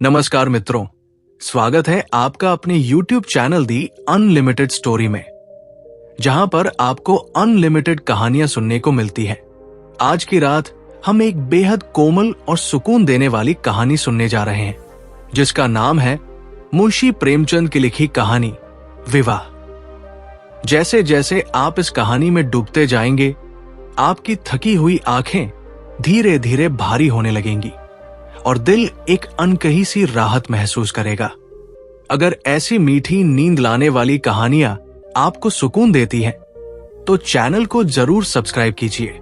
नमस्कार मित्रों, स्वागत है आपका अपने YouTube channel the unlimited story में, जहां पर आपको अनलिमिटेड कहानियां सुनने को मिलती है। आज की रात हम एक बेहद कोमल और सुकून देने वाली कहानी सुनने जा रहे हैं, जिसका नाम है मुंशी प्रेमचंद की लिखी कहानी विवाह। जैसे जैसे आप इस कहानी में डूबते जाएंगे, आपकी थकी हुई आंखें धीरे धीरे भारी होने लगेंगी और दिल एक अनकही सी राहत महसूस करेगा। अगर ऐसी मीठी नींद लाने वाली कहानियां आपको सुकून देती हैं, तो चैनल को जरूर सब्सक्राइब कीजिए।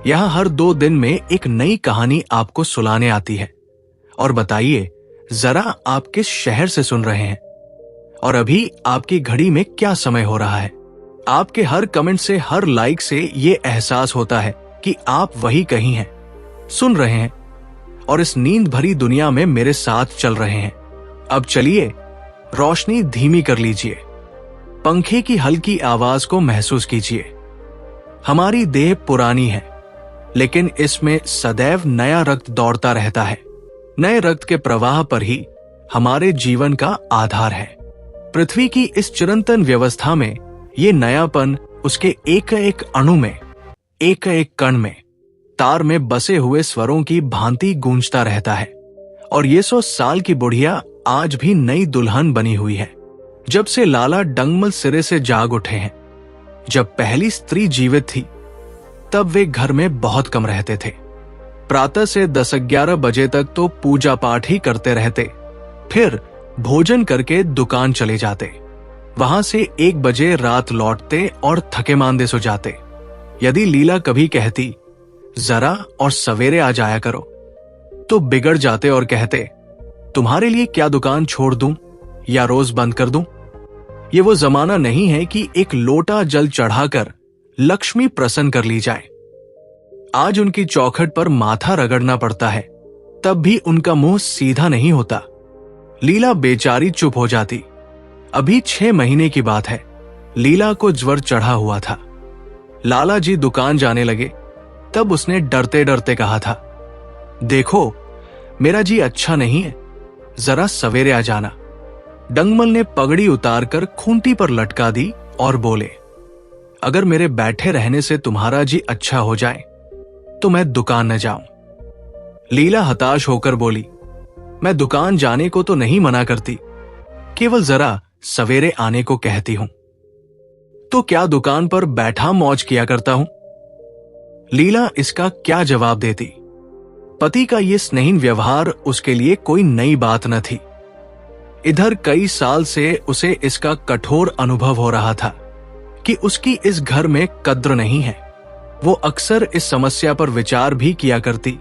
यहां हर 2 दिन में एक नई कहानी आपको सुनाने आती है। और बताइए जरा आप किस शहर से सुन रहे हैं और अभी आपकी घड़ी में क्या समय हो रहा है। आपके हर कमेंट से, हर लाइक से ये एहसास होता है कि आप वही कहीं हैं, सुन रहे हैं और इस नींद भरी दुनिया में मेरे साथ चल रहे हैं। अब चलिए रोशनी धीमी कर लीजिए, पंखे की हल्की आवाज को महसूस कीजिए। हमारी देह पुरानी है, लेकिन इसमें सदैव नया रक्त दौड़ता रहता है। नए रक्त के प्रवाह पर ही हमारे जीवन का आधार है। पृथ्वी की इस चिरंतन व्यवस्था में ये नयापन उसके एक एक अणु में, एक एक कण में, तार में बसे हुए स्वरों की भांति गूंजता रहता है। और ये 100 साल की बुढ़िया आज भी नई दुल्हन बनी हुई है। जब से लाला डंगमल सिरे से जाग उठे हैं, जब पहली स्त्री जीवित थी, तब वे घर में बहुत कम रहते थे। प्रातः से 10-11 बजे तक तो पूजा पाठ ही करते रहते, फिर भोजन करके दुकान चले जाते। वहां से 1 बजे रात लौटते और थके मांदे सो जाते। यदि लीला कभी कहती जरा और सवेरे आ जाया करो, तो बिगड़ जाते और कहते तुम्हारे लिए क्या दुकान छोड़ दूं या रोज बंद कर दूं। ये वो जमाना नहीं है कि एक लोटा जल चढ़ाकर लक्ष्मी प्रसन्न कर ली जाए। आज उनकी चौखट पर माथा रगड़ना पड़ता है, तब भी उनका मुंह सीधा नहीं होता। लीला बेचारी चुप हो जाती। अभी 6 महीने की बात है। लीला को ज्वर चढ़ा हुआ था। लाला जी दुकान जाने लगे, तब उसने डरते डरते कहा था, देखो मेरा जी अच्छा नहीं है, जरा सवेरे आ जाना। डंगमल ने पगड़ी उतारकर खूंटी पर लटका दी और बोले, अगर मेरे बैठे रहने से तुम्हारा जी अच्छा हो जाए तो मैं दुकान न जाऊं। लीला हताश होकर बोली, मैं दुकान जाने को तो नहीं मना करती, केवल जरा सवेरे आने को कहती हूं। तो क्या दुकान पर बैठा मौज किया करता हूं। लीला इसका क्या जवाब देती। पति का ये स्नेहीन व्यवहार उसके लिए कोई नई बात न थी। इधर कई साल से उसे इसका कठोर अनुभव हो रहा था कि उसकी इस घर में कद्र नहीं है। वो अक्सर इस समस्या पर विचार भी किया करती,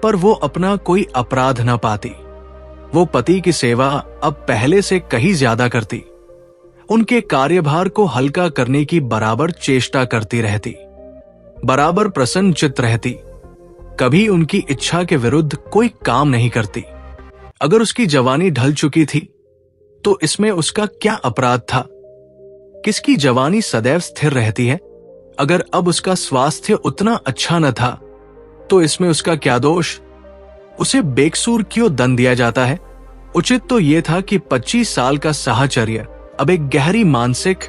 पर वो अपना कोई अपराध न पाती। वो पति की सेवा अब पहले से कहीं ज्यादा करती, उनके कार्यभार को हल्का करने की बराबर चेष्टा करती रहती, बराबर प्रसन्न चित्त रहती, कभी उनकी इच्छा के विरुद्ध कोई काम नहीं करती। अगर उसकी जवानी ढल चुकी थी, तो इसमें उसका क्या अपराध था। किसकी जवानी सदैव स्थिर रहती है। अगर अब उसका स्वास्थ्य उतना अच्छा न था, तो इसमें उसका क्या दोष। उसे बेकसूर क्यों दंड दिया जाता है। उचित तो यह था कि 25 साल का साहचर्य अब एक गहरी मानसिक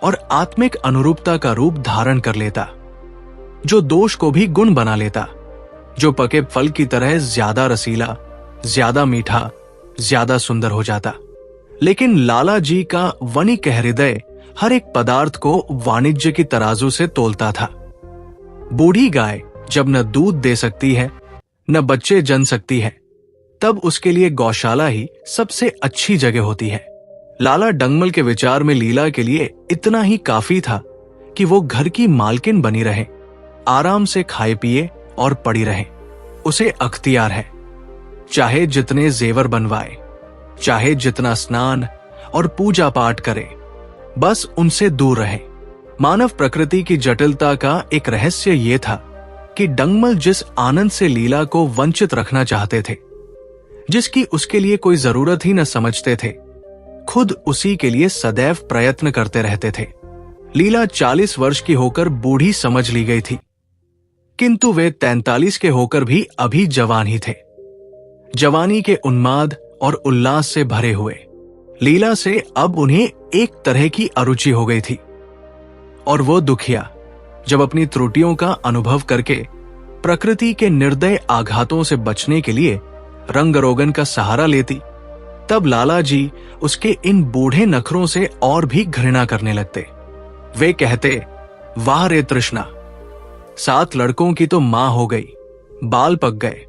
और आत्मिक अनुरूपता का रूप धारण कर लेता, जो दोष को भी गुण बना लेता, जो पके फल की तरह ज्यादा रसीला, ज्यादा मीठा, ज्यादा सुंदर हो जाता। लेकिन लाला जी का वणिक हृदय हर एक पदार्थ को वाणिज्य की तराजू से तोलता था। बूढ़ी गाय जब न दूध दे सकती है, न बच्चे जन सकती है, तब उसके लिए गौशाला ही सबसे अच्छी जगह होती है। लाला डंगमल के विचार में लीला के लिए इतना ही काफी था कि वो घर की मालकिन बनी रहे, आराम से खाए पिए और पड़ी रहे। उसे अख्तियार है, चाहे जितने जेवर बनवाए, चाहे जितना स्नान और पूजा पाठ करे, बस उनसे दूर रहे। मानव प्रकृति की जटिलता का एक रहस्य यह था कि डंगमल जिस आनंद से लीला को वंचित रखना चाहते थे, जिसकी उसके लिए कोई जरूरत ही न समझते थे, खुद उसी के लिए सदैव प्रयत्न करते रहते थे। लीला 40 वर्ष की होकर बूढ़ी समझ ली गई थी, किंतु वे 43 के होकर भी अभी जवान ही थे। जवानी के उन्माद और उल्लास से भरे हुए। लीला से अब उन्हें एक तरह की अरुचि हो गई थी, और वो दुखिया जब अपनी त्रुटियों का अनुभव करके प्रकृति के निर्दय आघातों से बचने के लिए रंग रोगन का सहारा लेती, तब लाला जी उसके इन बूढ़े नखरों से और भी घृणा करने लगते। वे कहते, वाह रे तृष्णा, 7 लड़कों की तो मां हो गई, बाल पक गए,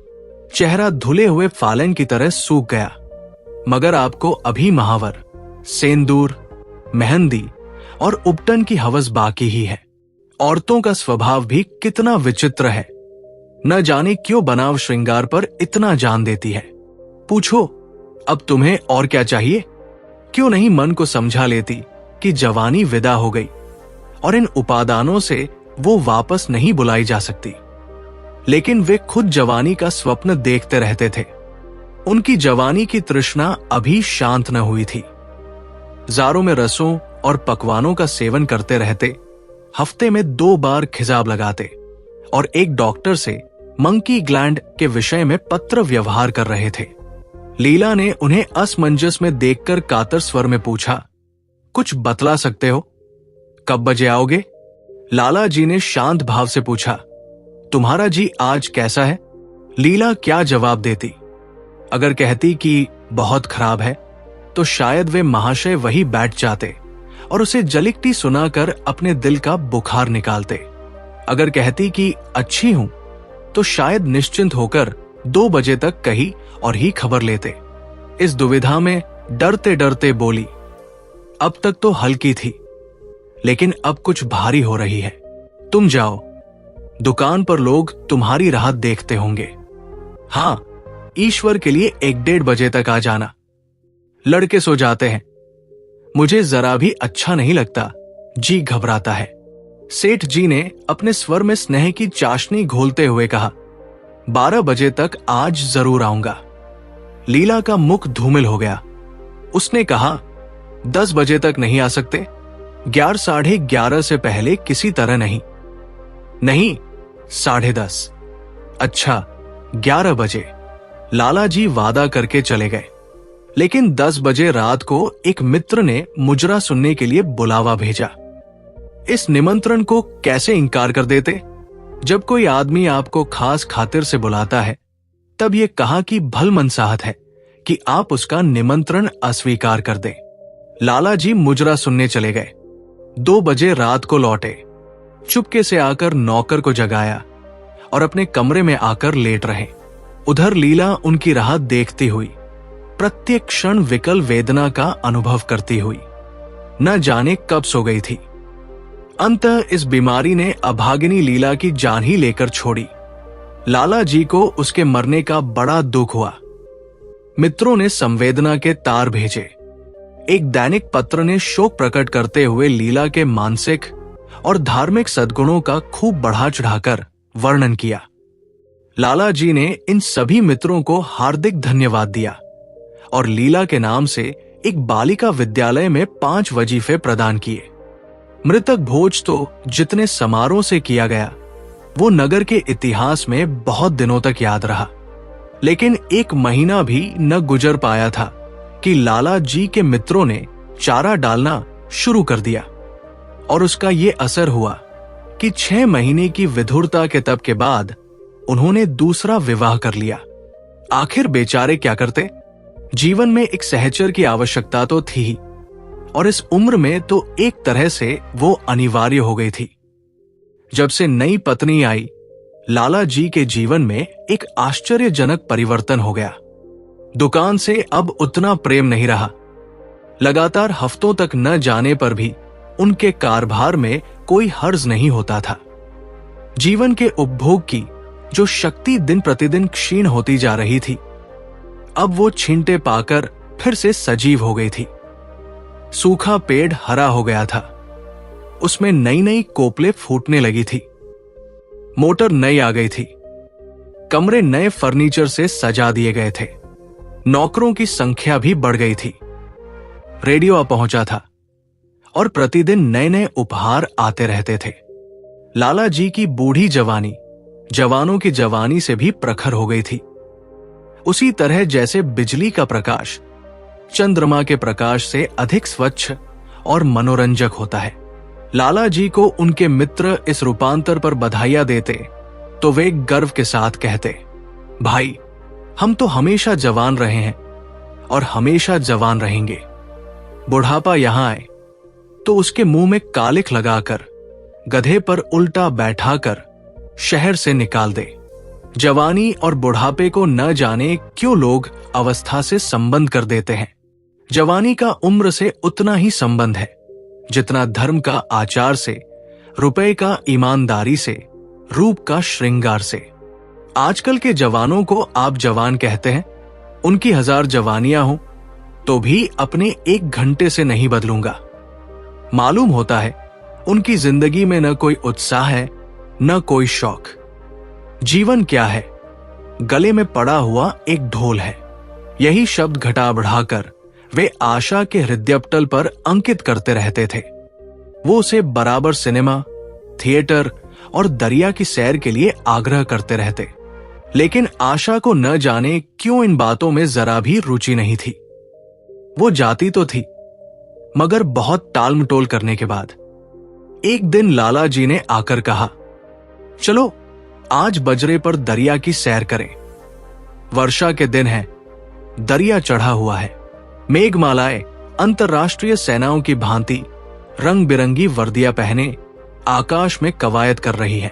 चेहरा धुले हुए फालन की तरह सूख गया, मगर आपको अभी महावर, सेंदूर, मेहंदी और उपटन की हवस बाकी ही है। औरतों का स्वभाव भी कितना विचित्र है, न जाने क्यों बनाव श्रृंगार पर इतना जान देती है। पूछो, अब तुम्हें और क्या चाहिए? क्यों नहीं मन को समझा लेती कि जवानी विदा हो गई और इन उपादानों से वो वापस नहीं बुलाई जा सकती। लेकिन वे खुद जवानी का स्वप्न देखते रहते थे। उनकी जवानी की तृष्णा अभी शांत न हुई थी। जारों में रसों और पकवानों का सेवन करते रहते, हफ्ते में 2 बार खिजाब लगाते और एक डॉक्टर से मंकी ग्लैंड के विषय में पत्र व्यवहार कर रहे थे। लीला ने उन्हें असमंजस में देखकर कातर स्वर में पूछा, कुछ बतला सकते हो? कब बजे आओगे? लाला जी ने शांत भाव से पूछा, तुम्हारा जी आज कैसा है? लीला क्या जवाब देती? अगर कहती कि बहुत खराब है, तो शायद वे महाशय वही बैठ जाते और उसे जलिकटी सुनाकर अपने दिल का बुखार निकालते। अगर कहती कि अच्छी हूं, तो शायद निश्चिंत होकर 2 बजे तक कही और ही खबर लेते। इस दुविधा में डरते डरते बोली, अब तक तो हल्की थी, लेकिन अब कुछ भारी हो रही है। तुम जाओ, दुकान पर लोग तुम्हारी राहत देखते होंगे। हां, ईश्वर के लिए 1-1:30 बजे तक आ जाना। लड़के सो जाते हैं, मुझे जरा भी अच्छा नहीं लगता, जी घबराता है। सेठ जी ने अपने स्वर में स्नेह की चाशनी घोलते हुए कहा, 12 बजे तक आज जरूर आऊंगा। लीला का मुख धूमिल हो गया। उसने कहा, 10 बजे तक नहीं आ सकते? 11:30 से पहले किसी तरह नहीं। नहीं, 10:30। अच्छा, 11 बजे। लाला जी वादा करके चले गए। लेकिन 10 बजे रात को एक मित्र ने मुजरा सुनने के लिए बुलावा भेजा। इस निमंत्रण को कैसे इनकार कर देते? जब कोई आदमी आपको खास खातिर से बुलाता है, तब ये कहा कि भल मनसाहत है कि आप उसका निमंत्रण अस्वीकार कर दें। लाला जी मुजरा सुनने चले गए। 2 बजे रात को लौटे। चुपके से आकर नौकर को जगाया और अपने कमरे में आकर लेट रहे। उधर लीला उनकी राहत देखती हुई, प्रत्येक क्षण विकल वेदना का अनुभव करती हुई न जाने कब सो गई थी। अंततः इस बीमारी ने अभागिनी लीला की जान ही लेकर छोड़ी। लाला जी को उसके मरने का बड़ा दुख हुआ। मित्रों ने संवेदना के तार भेजे। एक दैनिक पत्र ने शोक प्रकट करते हुए लीला के मानसिक और धार्मिक सद्गुणों का खूब बढ़ा चढ़ाकर वर्णन किया। लाला जी ने इन सभी मित्रों को हार्दिक धन्यवाद दिया और लीला के नाम से एक बालिका विद्यालय में 5 वजीफे प्रदान किए। मृतक भोज तो जितने समारोह से किया गया, वो नगर के इतिहास में बहुत दिनों तक याद रहा। लेकिन 1 महीना भी न गुजर पाया था कि लाला जी के मित्रों ने चारा डालना शुरू कर दिया और उसका ये असर हुआ कि 6 महीने की विधुरता के तप के बाद उन्होंने दूसरा विवाह कर लिया। आखिर बेचारे क्या करते? जीवन में एक सहचर की आवश्यकता तो थी ही, और इस उम्र में तो एक तरह से वो अनिवार्य हो गई थी। जब से नई पत्नी आई, लाला जी के जीवन में एक आश्चर्यजनक परिवर्तन हो गया। दुकान से अब उतना प्रेम नहीं रहा। लगातार हफ्तों तक न जाने पर भी उनके कारभार में कोई हर्ज नहीं होता था। जीवन के उपभोग की जो शक्ति दिन प्रतिदिन क्षीण होती जा रही थी, अब वो छींटे पाकर फिर से सजीव हो गई थी। सूखा पेड़ हरा हो गया था। उसमें नई नई कोपले फूटने लगी थी। मोटर नई आ गई थी। कमरे नए फर्नीचर से सजा दिए गए थे। नौकरों की संख्या भी बढ़ गई थी। रेडियो आ पहुंचा था और प्रतिदिन नए नए उपहार आते रहते थे। लाला जी की बूढ़ी जवानी जवानों की जवानी से भी प्रखर हो गई थी। उसी तरह जैसे बिजली का प्रकाश चंद्रमा के प्रकाश से अधिक स्वच्छ और मनोरंजक होता है। लाला जी को उनके मित्र इस रूपांतर पर बधाइयां देते तो वे गर्व के साथ कहते, भाई हम तो हमेशा जवान रहे हैं और हमेशा जवान रहेंगे। बुढ़ापा यहां आए तो उसके मुंह में कालिख लगाकर गधे पर उल्टा बैठाकर शहर से निकाल दे। जवानी और बुढ़ापे को न जाने क्यों लोग अवस्था से संबंध कर देते हैं। जवानी का उम्र से उतना ही संबंध है जितना धर्म का आचार से, रुपए का ईमानदारी से, रूप का श्रृंगार से। आजकल के जवानों को आप जवान कहते हैं, उनकी 1000 जवानियां हो तो भी अपने 1 घंटे से नहीं बदलूंगा। मालूम होता है उनकी जिंदगी में न कोई उत्साह है न कोई शौक। जीवन क्या है? गले में पड़ा हुआ एक ढोल है। यही शब्द घटा बढ़ाकर वे आशा के हृदयपटल पर अंकित करते रहते थे। वो उसे बराबर सिनेमा, थिएटर और दरिया की सैर के लिए आग्रह करते रहते, लेकिन आशा को न जाने क्यों इन बातों में जरा भी रुचि नहीं थी। वो जाती तो थी, मगर बहुत टालमटोल करने के बाद एक दिन लाला जी ने आकर कहा, चलो आज बजरे पर दरिया की सैर करें। वर्षा के दिन है, दरिया चढ़ा हुआ है, मेघमालाएं अंतर्राष्ट्रीय सेनाओं की भांति रंग बिरंगी वर्दियां पहने आकाश में कवायद कर रही है।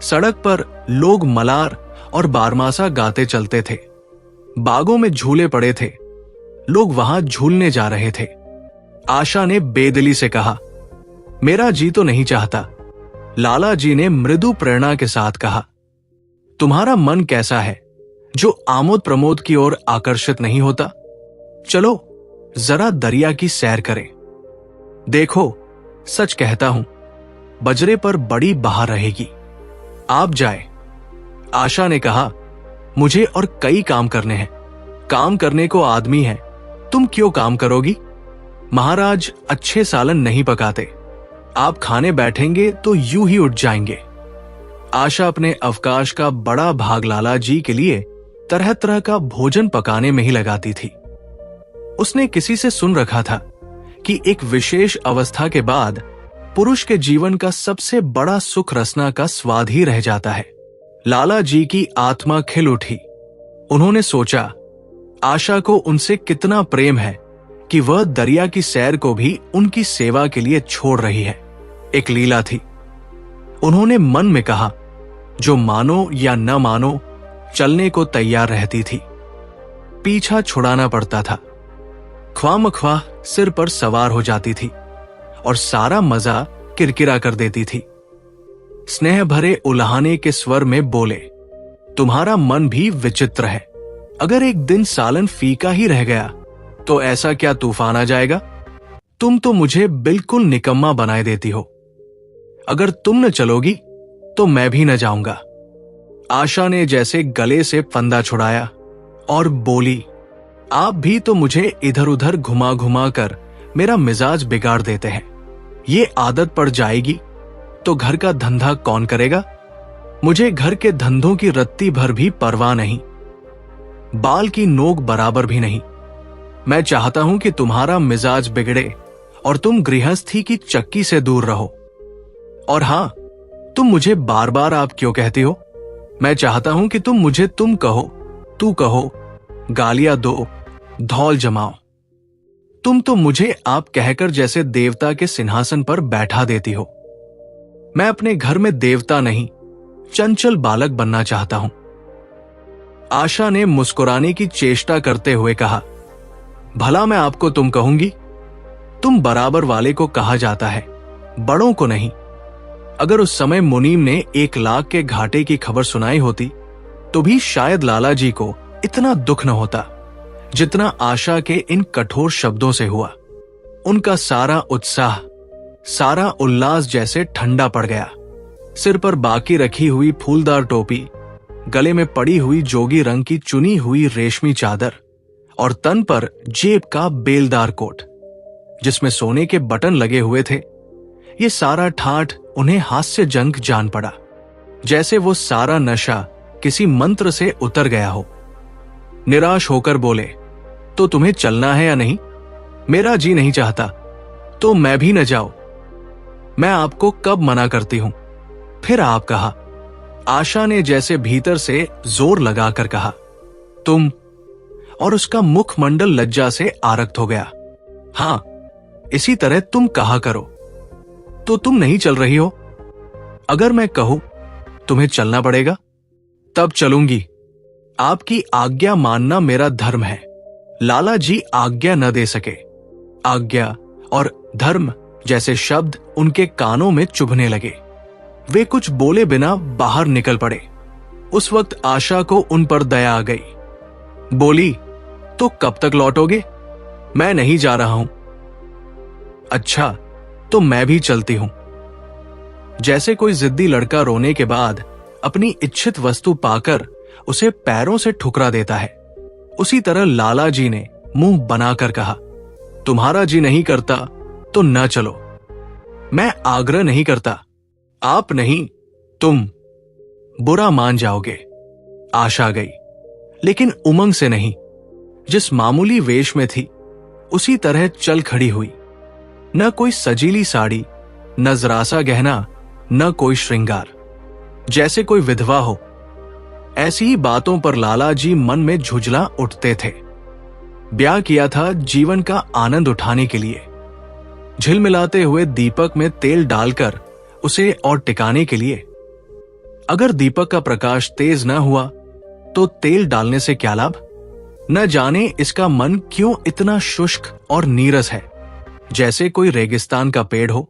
सड़क पर लोग मलार और बारमासा गाते चलते थे। बागों में झूले पड़े थे, लोग वहां झूलने जा रहे थे। आशा ने बेदिली से कहा, मेरा जी तो नहीं चाहता। लाला जी ने मृदु प्रेरणा के साथ कहा, तुम्हारा मन कैसा है जो आमोद प्रमोद की ओर आकर्षित नहीं होता? चलो जरा दरिया की सैर करें। देखो सच कहता हूं, बजरे पर बड़ी बहार रहेगी, आप जाए। आशा ने कहा, मुझे और कई काम करने हैं। काम करने को आदमी है, तुम क्यों काम करोगी? महाराज अच्छे सालन नहीं पकाते, आप खाने बैठेंगे तो यूं ही उठ जाएंगे। आशा अपने अवकाश का बड़ा भाग लाला जी के लिए तरह तरह का भोजन पकाने में ही लगाती थी। उसने किसी से सुन रखा था कि एक विशेष अवस्था के बाद पुरुष के जीवन का सबसे बड़ा सुख रसना का स्वाद ही रह जाता है। लाला जी की आत्मा खिल उठी। उन्होंने सोचा, आशा को उनसे कितना प्रेम है कि वह दरिया की सैर को भी उनकी सेवा के लिए छोड़ रही है। एक लीला थी। उन्होंने मन में कहा, जो मानो या न मानो चलने को तैयार रहती थी। पीछा छुड़ाना पड़ता था। ख्वामख्वाह सिर पर सवार हो जाती थी और सारा मजा किरकिरा कर देती थी। स्नेह भरे उल्हाने के स्वर में बोले, तुम्हारा मन भी विचित्र है। अगर एक दिन सालन फीका ही रह गया तो ऐसा क्या तूफान आ जाएगा? तुम तो मुझे बिल्कुल निकम्मा बनाए देती हो। अगर तुम न चलोगी तो मैं भी न जाऊंगा। आशा ने जैसे गले से फंदा छुड़ाया और बोली, आप भी तो मुझे इधर उधर घुमा घुमा कर मेरा मिजाज बिगाड़ देते हैं। ये आदत पड़ जाएगी तो घर का धंधा कौन करेगा? मुझे घर के धंधों की रत्ती भर भी परवाह नहीं, बाल की नोक बराबर भी नहीं। मैं चाहता हूं कि तुम्हारा मिजाज बिगड़े और तुम गृहस्थी की चक्की से दूर रहो। और हां, तुम मुझे बार बार आप क्यों कहती हो? मैं चाहता हूं कि तुम मुझे तुम कहो, तू कहो, गालियां दो, धौल जमाओ। तुम तो मुझे आप कहकर जैसे देवता के सिंहासन पर बैठा देती हो। मैं अपने घर में देवता नहीं, चंचल बालक बनना चाहता हूं। आशा ने मुस्कुराने की चेष्टा करते हुए कहा, भला मैं आपको तुम कहूंगी? तुम बराबर वाले को कहा जाता है, बड़ों को नहीं। अगर उस समय मुनीम ने 1 लाख के घाटे की खबर सुनाई होती तो भी शायद लाला जी को इतना दुख न होता जितना आशा के इन कठोर शब्दों से हुआ। उनका सारा उत्साह, सारा उल्लास जैसे ठंडा पड़ गया। सिर पर बाकी रखी हुई फूलदार टोपी, गले में पड़ी हुई जोगी रंग की चुनी हुई रेशमी चादर और तन पर जेब का बेलदार कोट जिसमें सोने के बटन लगे हुए थे, ये सारा ठाठ उन्हें हास्यजनक जान पड़ा, जैसे वो सारा नशा किसी मंत्र से उतर गया हो। निराश होकर बोले, तो तुम्हें चलना है या नहीं? मेरा जी नहीं चाहता तो मैं भी न जाऊं। मैं आपको कब मना करती हूं? फिर आप कहा। आशा ने जैसे भीतर से जोर लगाकर कहा, तुम, और उसका मुखमंडल लज्जा से आरक्त हो गया। हां, इसी तरह तुम कहा करो। तो तुम नहीं चल रही हो? अगर मैं कहूं तुम्हें चलना पड़ेगा, तब चलूंगी। आपकी आज्ञा मानना मेरा धर्म है। लाला जी आज्ञा न दे सके। आज्ञा और धर्म जैसे शब्द उनके कानों में चुभने लगे। वे कुछ बोले बिना बाहर निकल पड़े। उस वक्त आशा को उन पर दया आ गई। बोली, तो कब तक लौटोगे? मैं नहीं जा रहा हूं। अच्छा, तो मैं भी चलती हूं। जैसे कोई जिद्दी लड़का रोने के बाद अपनी इच्छित वस्तु पाकर उसे पैरों से ठुकरा देता है, उसी तरह लाला जी ने मुंह बनाकर कहा, तुम्हारा जी नहीं करता तो न चलो। मैं आग्रह नहीं करता, आप नहीं, तुम बुरा मान जाओगे। आशा गई, लेकिन उमंग से नहीं। जिस मामूली वेश में थी उसी तरह चल खड़ी हुई। न कोई सजीली साड़ी, न जरासा गहना, न कोई श्रृंगार। जैसे कोई विधवा हो। ऐसी ही बातों पर लाला जी मन में झुंझला उठते थे। ब्याह किया था जीवन का आनंद उठाने के लिए। झिलमिलाते हुए दीपक में तेल डालकर उसे और टिकाने के लिए। अगर दीपक का प्रकाश तेज न हुआ तो तेल डालने से क्या लाभ? न जाने इसका मन क्यों इतना शुष्क और नीरस है, जैसे कोई रेगिस्तान का पेड़ हो।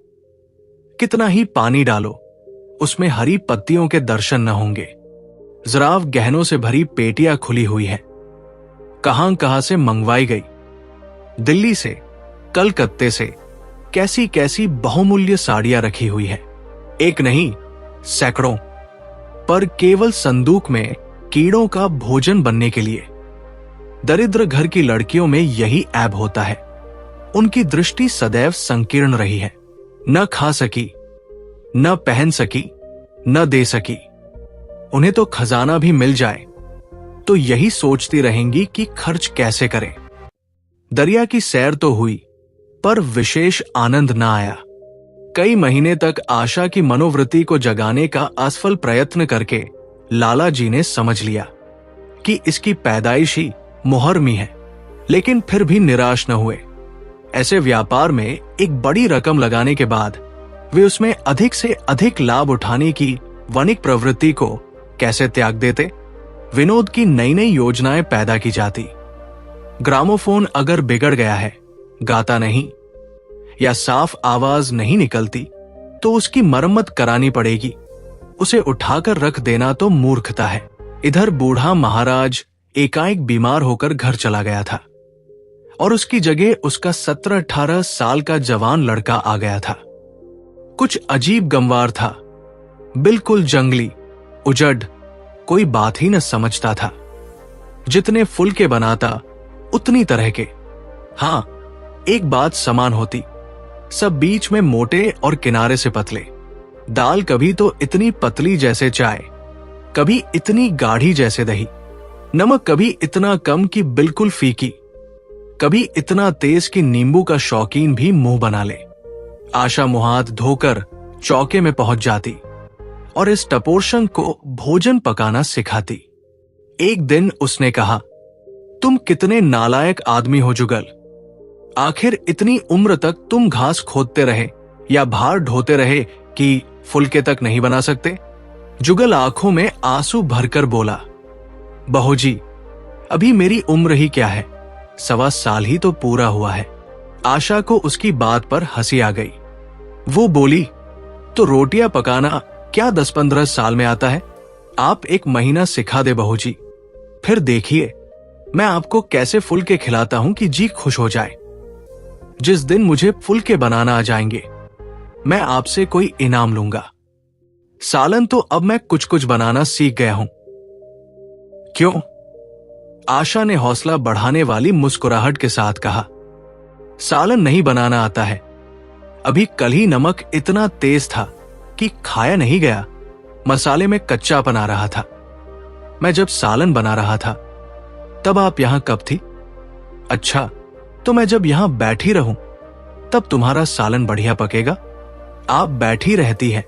कितना ही पानी डालो, उसमें हरी पत्तियों के दर्शन न होंगे। जराव गहनों से भरी पेटियां खुली हुई है। कहां कहां से मंगवाई गई। दिल्ली से, कलकत्ते से कैसी कैसी बहुमूल्य साड़ियां रखी हुई है। एक नहीं, सैकड़ों। पर केवल संदूक में कीड़ों का भोजन बनने के लिए। दरिद्र घर की लड़कियों में यही ऐब होता है। उनकी दृष्टि सदैव संकीर्ण रही है। न खा सकी, न पहन सकी, न दे सकी। उन्हें तो खजाना भी मिल जाए तो यही सोचती रहेंगी कि खर्च कैसे करें। दरिया की सैर तो हुई, पर विशेष आनंद न आया। कई महीने तक आशा की मनोवृत्ति को जगाने का असफल प्रयत्न करके लाला जी ने समझ लिया कि इसकी पैदाइश ही मुहर्मी है, लेकिन फिर भी निराश न हुए। ऐसे व्यापार में एक बड़ी रकम लगाने के बाद वे उसमें अधिक से अधिक लाभ उठाने की वणिक प्रवृत्ति को कैसे त्याग देते? विनोद की नई नई योजनाएं पैदा की जाती। ग्रामोफोन अगर बिगड़ गया है, गाता नहीं या साफ आवाज नहीं निकलती, तो उसकी मरम्मत करानी पड़ेगी। उसे उठाकर रख देना तो मूर्खता है। इधर बूढ़ा महाराज एकाएक बीमार होकर घर चला गया था और उसकी जगह उसका 17-18 साल का जवान लड़का आ गया था। कुछ अजीब गंवार था, बिल्कुल जंगली, उजड़, कोई बात ही न समझता था। जितने फुलके बनाता उतनी तरह के। हां, एक बात समान होती, सब बीच में मोटे और किनारे से पतले। दाल कभी तो इतनी पतली जैसे चाय, कभी इतनी गाढ़ी जैसे दही। नमक कभी इतना कम कि बिल्कुल फीकी, कभी इतना तेज कि नींबू का शौकीन भी मुंह बना ले। आशा मुहात धोकर चौके में पहुंच जाती और इस टपोरशन को भोजन पकाना सिखाती। एक दिन उसने कहा, तुम कितने नालायक आदमी हो जुगल। आखिर इतनी उम्र तक तुम घास खोदते रहे या भार ढोते रहे कि फुलके तक नहीं बना सकते? जुगल आंखों में आंसू भरकर बोला, बहूजी, अभी मेरी उम्र ही क्या है, 1.25 साल ही तो पूरा हुआ है। आशा को उसकी बात पर हंसी आ गई। वो बोली, तो रोटियां पकाना क्या 10-15 साल में आता है? आप 1 महीना सिखा दे बहूजी, फिर देखिए मैं आपको कैसे फुलके खिलाता हूं कि जी खुश हो जाए। जिस दिन मुझे फुलके बनाना आ जाएंगे, मैं आपसे कोई इनाम लूंगा। सालन तो अब मैं कुछ कुछ बनाना सीख गया हूं। क्यों? आशा ने हौसला बढ़ाने वाली मुस्कुराहट के साथ कहा, सालन नहीं बनाना आता है। अभी कल ही नमक इतना तेज था कि खाया नहीं गया, मसाले में कच्चापन आ रहा था। मैं जब सालन बना रहा था तब आप यहां कब थी? अच्छा, तो मैं जब यहां बैठी रहूं तब तुम्हारा सालन बढ़िया पकेगा। आप बैठी रहती है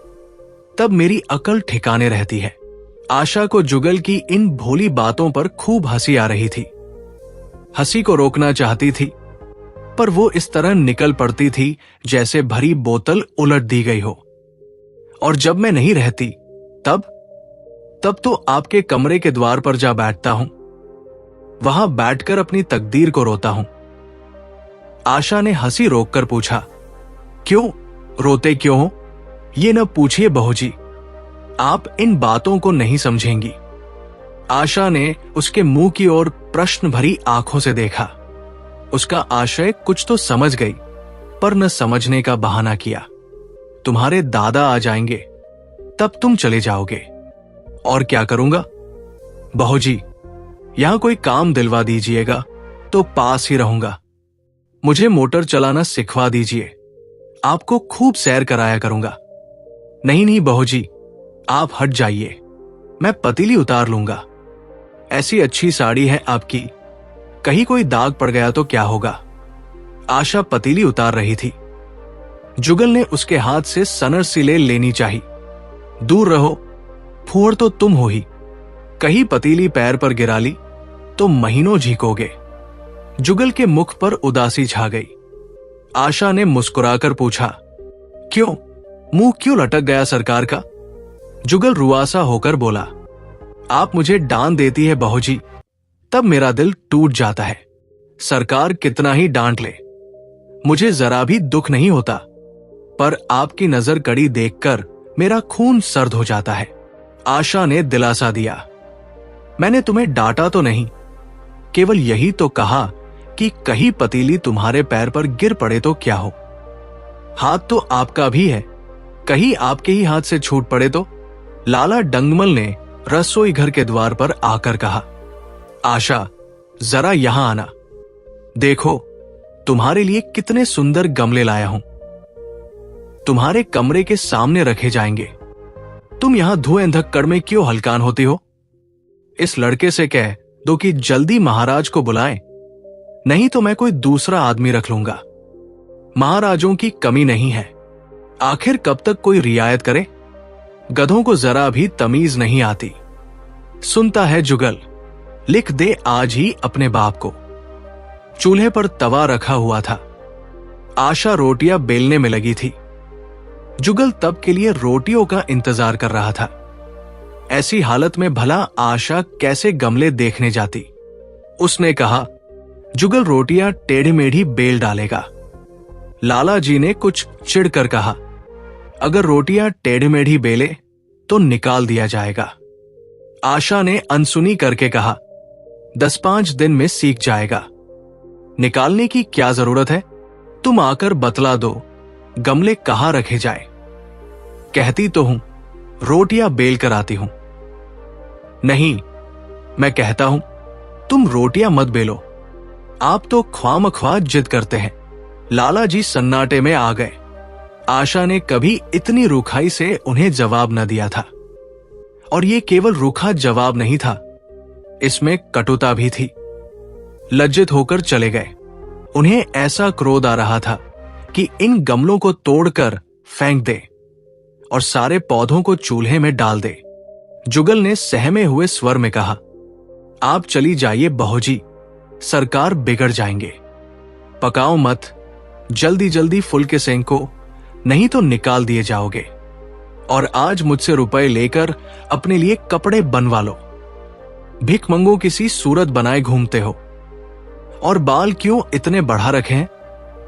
तब मेरी अकल ठिकाने रहती है। आशा को जुगल की इन भोली बातों पर खूब हंसी आ रही थी। हंसी को रोकना चाहती थी, पर वो इस तरह निकल पड़ती थी जैसे भरी बोतल उलट दी गई हो। और जब मैं नहीं रहती तब तो आपके कमरे के द्वार पर जा बैठता हूं, वहां बैठकर अपनी तकदीर को रोता हूं। आशा ने हंसी रोककर पूछा, क्यों रोते क्यों हो? ये न पूछिए बहू जी, आप इन बातों को नहीं समझेंगी। आशा ने उसके मुंह की ओर प्रश्न भरी आंखों से देखा। उसका आशय कुछ तो समझ गई, पर न समझने का बहाना किया। तुम्हारे दादा आ जाएंगे तब तुम चले जाओगे। और क्या करूंगा? बहू जी, यहां कोई काम दिलवा दीजिएगा तो पास ही रहूंगा। मुझे मोटर चलाना सिखवा दीजिए, आपको खूब सैर कराया करूंगा। नहीं नहीं बहू जी, आप हट जाइए, मैं पतीली उतार लूंगा। ऐसी अच्छी साड़ी है आपकी, कहीं कोई दाग पड़ गया तो क्या होगा? आशा पतीली उतार रही थी। जुगल ने उसके हाथ से सनर सिले लेनी चाही। दूर रहो, फूहड़ तो तुम हो ही, कहीं पतीली पैर पर गिरा ली तो महीनों झीकोगे। जुगल के मुख पर उदासी छा गई। आशा ने मुस्कुराकर पूछा, क्यों, मुंह क्यों लटक गया सरकार का? जुगल रुआसा होकर बोला, आप मुझे डांट देती है बहू जी, तब मेरा दिल टूट जाता है। सरकार कितना ही डांट ले, मुझे जरा भी दुख नहीं होता, पर आपकी नजर कड़ी देखकर मेरा खून सर्द हो जाता है। आशा ने दिलासा दिया, मैंने तुम्हें डांटा तो नहीं, केवल यही तो कहा कि कहीं पतीली तुम्हारे पैर पर गिर पड़े तो क्या हो। हाथ तो आपका भी है, कहीं आपके ही हाथ से छूट पड़े तो? लाला डंगमल ने रसोई घर के द्वार पर आकर कहा, आशा जरा यहां आना, देखो तुम्हारे लिए कितने सुंदर गमले लाया हूं, तुम्हारे कमरे के सामने रखे जाएंगे। तुम यहां धुएंधक्कड़ में क्यों हलकान होती हो? इस लड़के से कह दो कि जल्दी महाराज को बुलाएं, नहीं तो मैं कोई दूसरा आदमी रख लूंगा। महाराजों की कमी नहीं है, आखिर कब तक कोई रियायत करे? गधों को जरा भी तमीज नहीं आती। सुनता है जुगल, लिख दे आज ही अपने बाप को। चूल्हे पर तवा रखा हुआ था, आशा रोटियां बेलने में लगी थी। जुगल तब के लिए रोटियों का इंतजार कर रहा था। ऐसी हालत में भला आशा कैसे गमले देखने जाती? उसने कहा, जुगल रोटियां टेढ़ी मेढ़ी बेल डालेगा। लाला जी ने कुछ चिढ़कर कहा, अगर रोटियां टेढ़ी मेढ़ी बेले तो निकाल दिया जाएगा। आशा ने अनसुनी करके कहा, 10-5 दिन में सीख जाएगा। निकालने की क्या जरूरत है, तुम आकर बतला दो गमले कहां रखे जाए। कहती तो हूं रोटियां बेल कर आती हूं। नहीं, मैं कहता हूं तुम रोटियां मत बेलो, आप तो ख्वामख्वाह जिद करते हैं। लाला जी सन्नाटे में आ गए। आशा ने कभी इतनी रूखाई से उन्हें जवाब न दिया था, और ये केवल रूखा जवाब नहीं था, इसमें कटुता भी थी। लज्जित होकर चले गए। उन्हें ऐसा क्रोध आ रहा था कि इन गमलों को तोड़कर फेंक दे और सारे पौधों को चूल्हे में डाल दे। जुगल ने सहमे हुए स्वर में कहा, आप चली जाइए बहू जी, सरकार बिगड़ जाएंगे। पकाओ मत, जल्दी जल्दी फुल्के सेंको, नहीं तो निकाल दिए जाओगे। और आज मुझसे रुपए लेकर अपने लिए कपड़े बनवा लो। भिखमंगों किसी सूरत बनाए घूमते हो। और बाल क्यों इतने बढ़ा रखे हैं,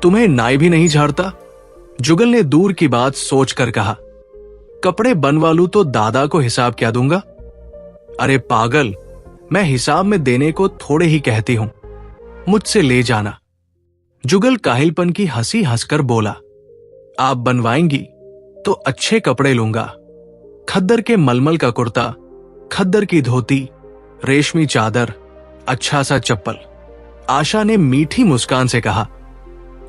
तुम्हें नाई भी नहीं झाड़ता? जुगल ने दूर की बात सोचकर कहा, कपड़े बनवा लूं तो दादा को हिसाब क्या दूंगा? अरे पागल, मैं हिसाब में देने को थोड़े ही कहती हूं, मुझसे ले जाना। जुगल काहिलपन की हंसी हंसकर बोला, आप बनवाएंगी तो अच्छे कपड़े लूंगा, खद्दर के मलमल का कुर्ता, खद्दर की धोती, रेशमी चादर, अच्छा सा चप्पल। आशा ने मीठी मुस्कान से कहा,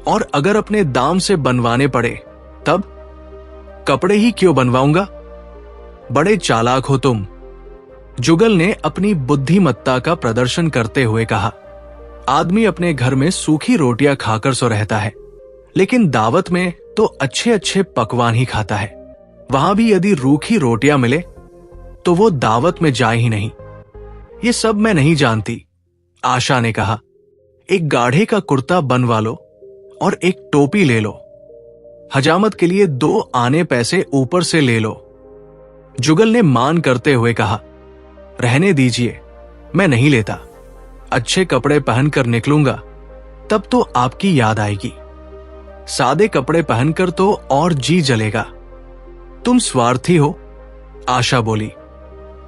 और अगर अपने दाम से बनवाने पड़े तब? कपड़े ही क्यों बनवाऊंगा, बड़े चालाक हो तुम। जुगल ने अपनी बुद्धिमत्ता का प्रदर्शन करते हुए कहा, आदमी अपने घर में सूखी रोटियां खाकर सो रहता है, लेकिन दावत में तो अच्छे अच्छे पकवान ही खाता है। वहां भी यदि रूखी रोटियां मिले तो वो दावत में जाए ही नहीं। ये सब मैं नहीं जानती, आशा ने कहा। एक गाढ़े का कुर्ता बनवा लो और एक टोपी ले लो। हजामत के लिए 2 आने पैसे ऊपर से ले लो। जुगल ने मान करते हुए कहा, रहने दीजिए, मैं नहीं लेता। अच्छे कपड़े पहनकर निकलूंगा तब तो आपकी याद आएगी। सादे कपड़े पहनकर तो और जी जलेगा। तुम स्वार्थी हो, आशा बोली।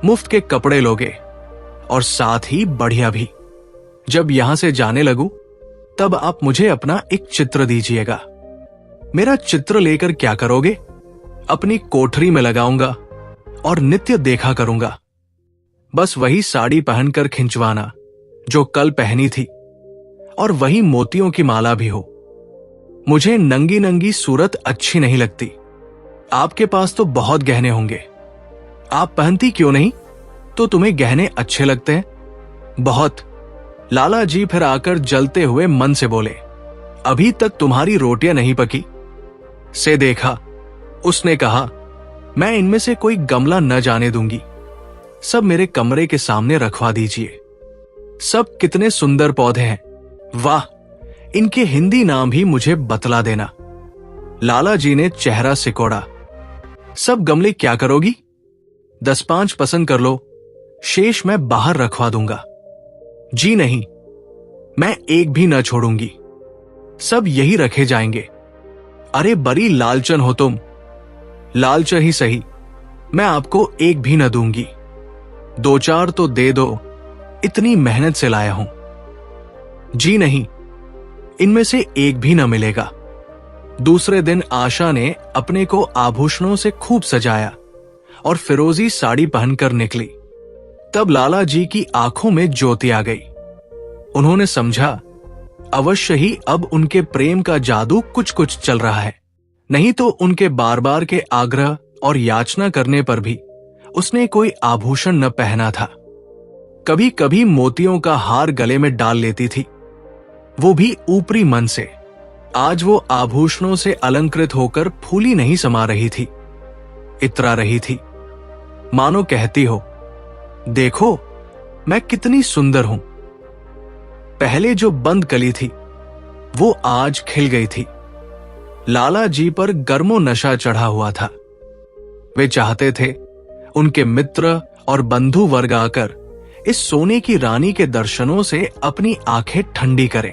मुफ्त के कपड़े लोगे और साथ ही बढ़िया भी। जब यहां से जाने लगूं तब आप मुझे अपना एक चित्र दीजिएगा। मेरा चित्र लेकर क्या करोगे? अपनी कोठरी में लगाऊंगा और नित्य देखा करूंगा। बस वही साड़ी पहनकर खिंचवाना जो कल पहनी थी, और वही मोतियों की माला भी हो। मुझे नंगी नंगी सूरत अच्छी नहीं लगती। आपके पास तो बहुत गहने होंगे, आप पहनती क्यों नहीं? तो तुम्हें गहने अच्छे लगते हैं? बहुत। लाला जी फिर आकर जलते हुए मन से बोले, अभी तक तुम्हारी रोटियां नहीं पकी? से देखा, उसने कहा, मैं इनमें से कोई गमला न जाने दूंगी। सब मेरे कमरे के सामने रखवा दीजिए। सब कितने सुंदर पौधे हैं, वाह! इनके हिंदी नाम भी मुझे बतला देना। लाला जी ने चेहरा सिकोड़ा। सब गमले क्या करोगी? 10-5 पसंद कर लो, शेष मैं बाहर रखवा दूंगा। जी नहीं, मैं एक भी न छोड़ूंगी। सब यही रखे जाएंगे। अरे बड़ी लालचन हो तुम। लालचन ही सही, मैं आपको एक भी न दूंगी। 2-4 तो दे दो, इतनी मेहनत से लाया हूं। जी नहीं, इनमें से एक भी न मिलेगा। दूसरे दिन आशा ने अपने को आभूषणों से खूब सजाया और फिरोजी साड़ी पहनकर निकली। तब लाला जी की आंखों में ज्योति आ गई। उन्होंने समझा, अवश्य ही अब उनके प्रेम का जादू कुछ कुछ चल रहा है। नहीं तो उनके बार बार के आग्रह और याचना करने पर भी उसने कोई आभूषण न पहना था। कभी कभी मोतियों का हार गले में डाल लेती थी, वो भी ऊपरी मन से। आज वो आभूषणों से अलंकृत होकर फूली नहीं समा रही थी, इतरा रही थी। मानो कहती हो, देखो मैं कितनी सुंदर हूं। पहले जो बंद कली थी वो आज खिल गई थी। लाला जी पर गर्मो नशा चढ़ा हुआ था। वे चाहते थे उनके मित्र और बंधु वर्ग आकर इस सोने की रानी के दर्शनों से अपनी आंखें ठंडी करें,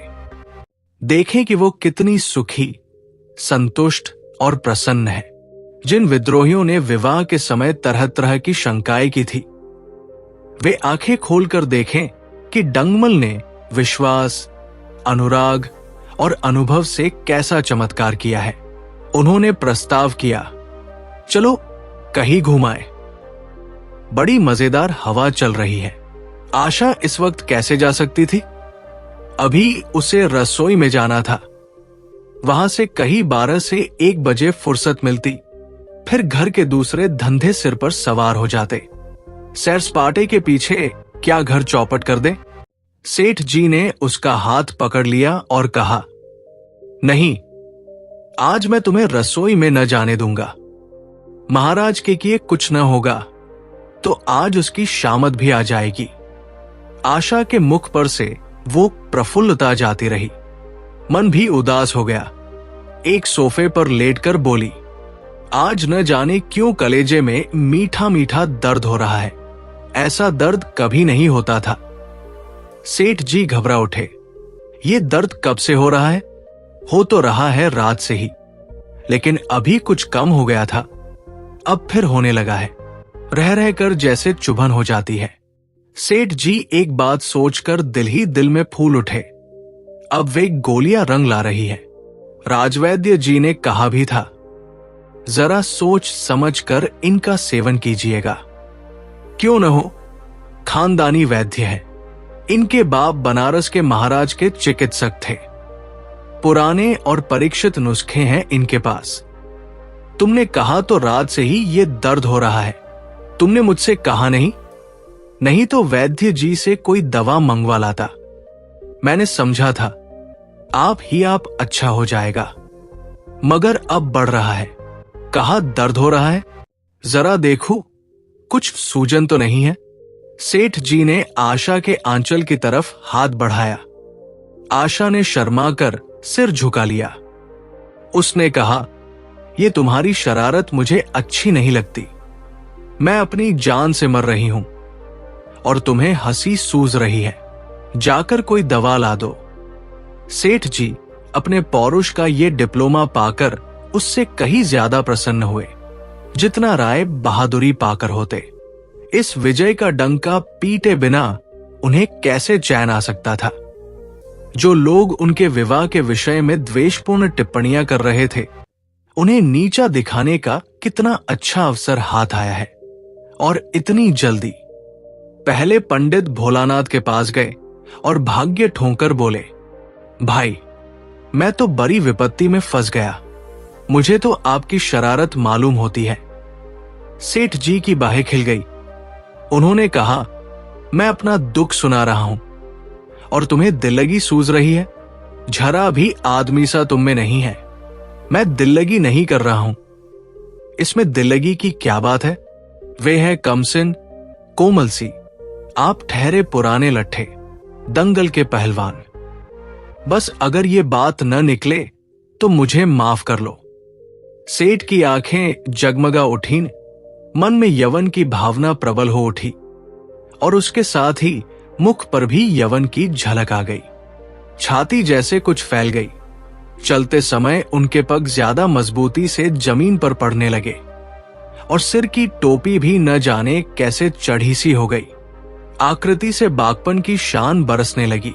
देखें कि वो कितनी सुखी, संतुष्ट और प्रसन्न है। जिन विद्रोहियों ने विवाह के समय तरह तरह की शंकाएं की थी, वे आंखें खोलकर देखें कि डंगमल ने विश्वास, अनुराग और अनुभव से कैसा चमत्कार किया है। उन्होंने प्रस्ताव किया, चलो कहीं घुमाए। बड़ी मजेदार हवा चल रही है। आशा इस वक्त कैसे जा सकती थी? अभी उसे रसोई में जाना था। वहां से कहीं 12 से 1 बजे फुर्सत मिलती, फिर घर के दूसरे धंधे सिर पर सवार हो जाते। सैर सपाटे के पीछे क्या घर चौपट कर दे? सेठ जी ने उसका हाथ पकड़ लिया और कहा, नहीं, आज मैं तुम्हें रसोई में न जाने दूंगा। महाराज के किए कुछ न होगा तो आज उसकी शामत भी आ जाएगी। आशा के मुख पर से वो प्रफुल्लता जाती रही। मन भी उदास हो गया। एक सोफे पर लेटकर बोली, आज न जाने क्यों कलेजे में मीठा मीठा दर्द हो रहा है। ऐसा दर्द कभी नहीं होता था। सेठ जी घबरा उठे। ये दर्द कब से हो रहा है? हो तो रहा है रात से ही, लेकिन अभी कुछ कम हो गया था, अब फिर होने लगा है। रह रहकर जैसे चुभन हो जाती है। सेठ जी एक बात सोचकर दिल ही दिल में फूल उठे। अब वे गोलियां रंग ला रही है। राजवैद्य जी ने कहा भी था, जरा सोच समझ कर इनका सेवन कीजिएगा। क्यों न हो, खानदानी वैद्य है। इनके बाप बनारस के महाराज के चिकित्सक थे। पुराने और परीक्षित नुस्खे हैं इनके पास। तुमने कहा तो रात से ही ये दर्द हो रहा है। तुमने मुझसे कहा नहीं? नहीं तो वैद्य जी से कोई दवा मंगवा लाता। मैंने समझा था आप अच्छा हो जाएगा, मगर अब बढ़ रहा है। कहा दर्द हो रहा है, जरा देखूं, कुछ सूजन तो नहीं है? सेठ जी ने आशा के आंचल की तरफ हाथ बढ़ाया। आशा ने शर्माकर सिर झुका लिया। उसने कहा, यह तुम्हारी शरारत मुझे अच्छी नहीं लगती। मैं अपनी जान से मर रही हूं और तुम्हें हंसी सूझ रही है। जाकर कोई दवा ला दो। सेठ जी अपने पौरुष का ये डिप्लोमा पाकर उससे कहीं ज्यादा प्रसन्न हुए जितना राय बहादुरी पाकर होते। इस विजय का डंका पीटे बिना उन्हें कैसे चैन आ सकता था? जो लोग उनके विवाह के विषय में द्वेषपूर्ण टिप्पणियां कर रहे थे, उन्हें नीचा दिखाने का कितना अच्छा अवसर हाथ आया है, और इतनी जल्दी। पहले पंडित भोलानाथ के पास गए और भाग्य ठोंकर बोले, भाई मैं तो बड़ी विपत्ति में फंस गया, मुझे तो आपकी शरारत मालूम होती है। सेठ जी की बाहें खिल गई। उन्होंने कहा, मैं अपना दुख सुना रहा हूं और तुम्हें दिल्लगी सूझ रही है। जरा भी आदमी सा तुम में नहीं है। मैं दिल्लगी नहीं कर रहा हूं। इसमें दिल्लगी की क्या बात है? वे है कमसिन, कोमल सी। आप ठहरे पुराने लट्ठे, दंगल के पहलवान। बस अगर ये बात न निकले तो मुझे माफ कर लो। सेठ की आंखें जगमगा उठीं, मन में यवन की भावना प्रबल हो उठी और उसके साथ ही मुख पर भी यवन की झलक आ गई। छाती जैसे कुछ फैल गई। चलते समय उनके पग ज्यादा मजबूती से जमीन पर पड़ने लगे और सिर की टोपी भी न जाने कैसे चढ़ी सी हो गई। आकृति से बागपन की शान बरसने लगी।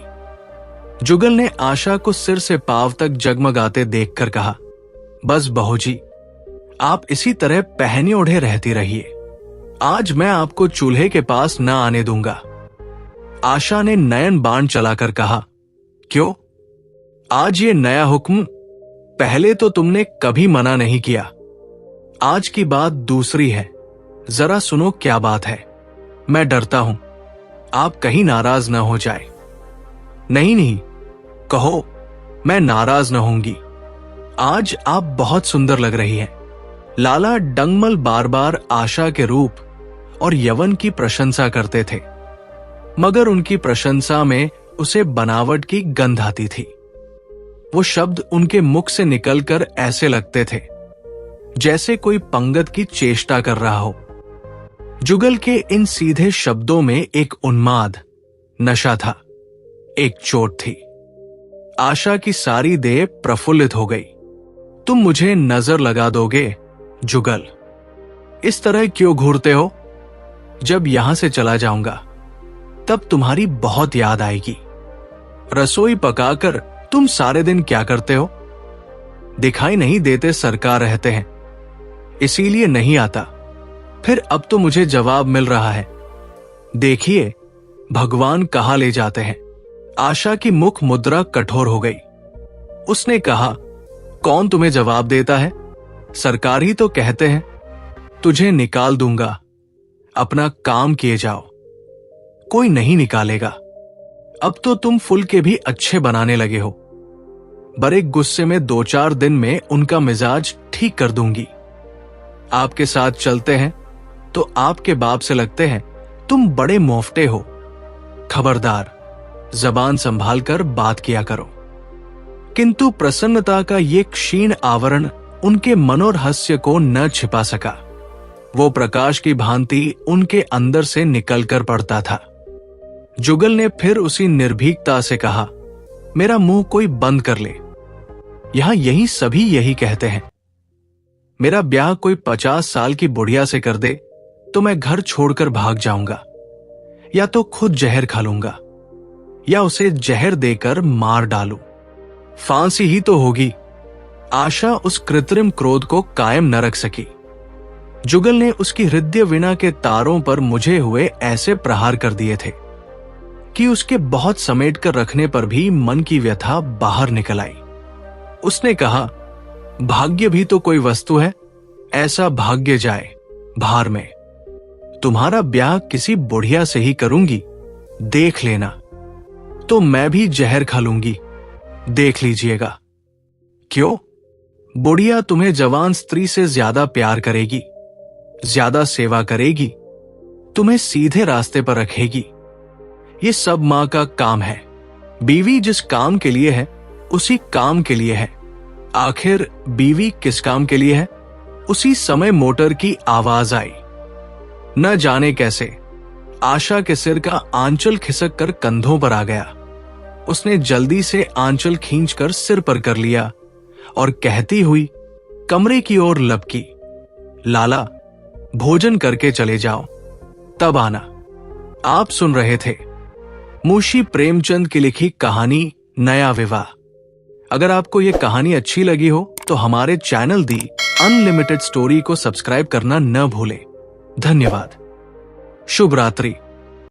जुगल ने आशा को सिर से पांव तक जगमगाते देखकर कहा, बस बहू जी, आप इसी तरह पहने ओढ़े रहती रहिए। आज मैं आपको चूल्हे के पास न आने दूंगा। आशा ने नयन बाण चलाकर कहा, क्यों? आज ये नया हुक्म? पहले तो तुमने कभी मना नहीं किया। आज की बात दूसरी है। जरा सुनो क्या बात है। मैं डरता हूं आप कहीं नाराज न हो जाए। नहीं, कहो, मैं नाराज न होंगी। आज आप बहुत सुंदर लग रही हैं। लाला डंगमल बार बार आशा के रूप और यवन की प्रशंसा करते थे, मगर उनकी प्रशंसा में उसे बनावट की गंध आती थी। वो शब्द उनके मुख से निकलकर ऐसे लगते थे जैसे कोई पंगत की चेष्टा कर रहा हो। जुगल के इन सीधे शब्दों में एक उन्माद, नशा था, एक चोट थी। आशा की सारी देह प्रफुल्लित हो गई। तुम मुझे नजर लगा दोगे जुगल? इस तरह क्यों घूरते हो? जब यहां से चला जाऊंगा तब तुम्हारी बहुत याद आएगी। रसोई पकाकर तुम सारे दिन क्या करते हो? दिखाई नहीं देते सरकार रहते हैं, इसीलिए नहीं आता। फिर अब तो मुझे जवाब मिल रहा है। देखिए भगवान कहां ले जाते हैं। आशा की मुख मुद्रा कठोर हो गई। उसने कहा, कौन तुम्हें जवाब देता है? सरकार ही तो कहते हैं। तुझे निकाल दूंगा, अपना काम किए जाओ। कोई नहीं निकालेगा। अब तो तुम फुल के भी अच्छे बनाने लगे हो। बड़े गुस्से में 2-4 दिन में उनका मिजाज ठीक कर दूंगी। आपके साथ चलते हैं तो आपके बाप से लगते हैं। तुम बड़े मोफटे हो। खबरदार, जबान संभाल कर बात किया करो। किंतु प्रसन्नता का ये क्षीण आवरण उनके मनोरहस्य को न छिपा सका। वो प्रकाश की भांति उनके अंदर से निकलकर पड़ता था। जुगल ने फिर उसी निर्भीकता से कहा, मेरा मुंह कोई बंद कर ले। यहां यही सभी यही कहते हैं। मेरा ब्याह कोई 50 साल की बुढ़िया से कर दे तो मैं घर छोड़कर भाग जाऊंगा, या तो खुद जहर खा लूंगा या उसे जहर देकर मार डालूं। फांसी ही तो होगी। आशा उस कृत्रिम क्रोध को कायम न रख सकी। जुगल ने उसकी हृदय वीणा के तारों पर मुझे हुए ऐसे प्रहार कर दिए थे कि उसके बहुत समेट कर रखने पर भी मन की व्यथा बाहर निकल आई। उसने कहा, भाग्य भी तो कोई वस्तु है। ऐसा भाग्य जाए भार में। तुम्हारा ब्याह किसी बुढ़िया से ही करूंगी, देख लेना। तो मैं भी जहर खा लूंगी, देख लीजिएगा। क्यों? बुढ़िया तुम्हें जवान स्त्री से ज्यादा प्यार करेगी, ज्यादा सेवा करेगी, तुम्हें सीधे रास्ते पर रखेगी। ये सब मां का काम है। बीवी जिस काम के लिए है उसी काम के लिए है। आखिर बीवी किस काम के लिए है? उसी समय मोटर की आवाज आई। न जाने कैसे आशा के सिर का आंचल खिसक कर कंधों पर आ गया। उसने जल्दी से आंचल खींचकर सिर पर कर लिया और कहती हुई कमरे की ओर लपकी, लाला भोजन करके चले जाओ, तब आना। आप सुन रहे थे मुंशी प्रेमचंद की लिखी कहानी नया विवाह। अगर आपको यह कहानी अच्छी लगी हो तो हमारे चैनल दी अनलिमिटेड स्टोरी को सब्सक्राइब करना न भूलें। धन्यवाद। शुभ रात्रि।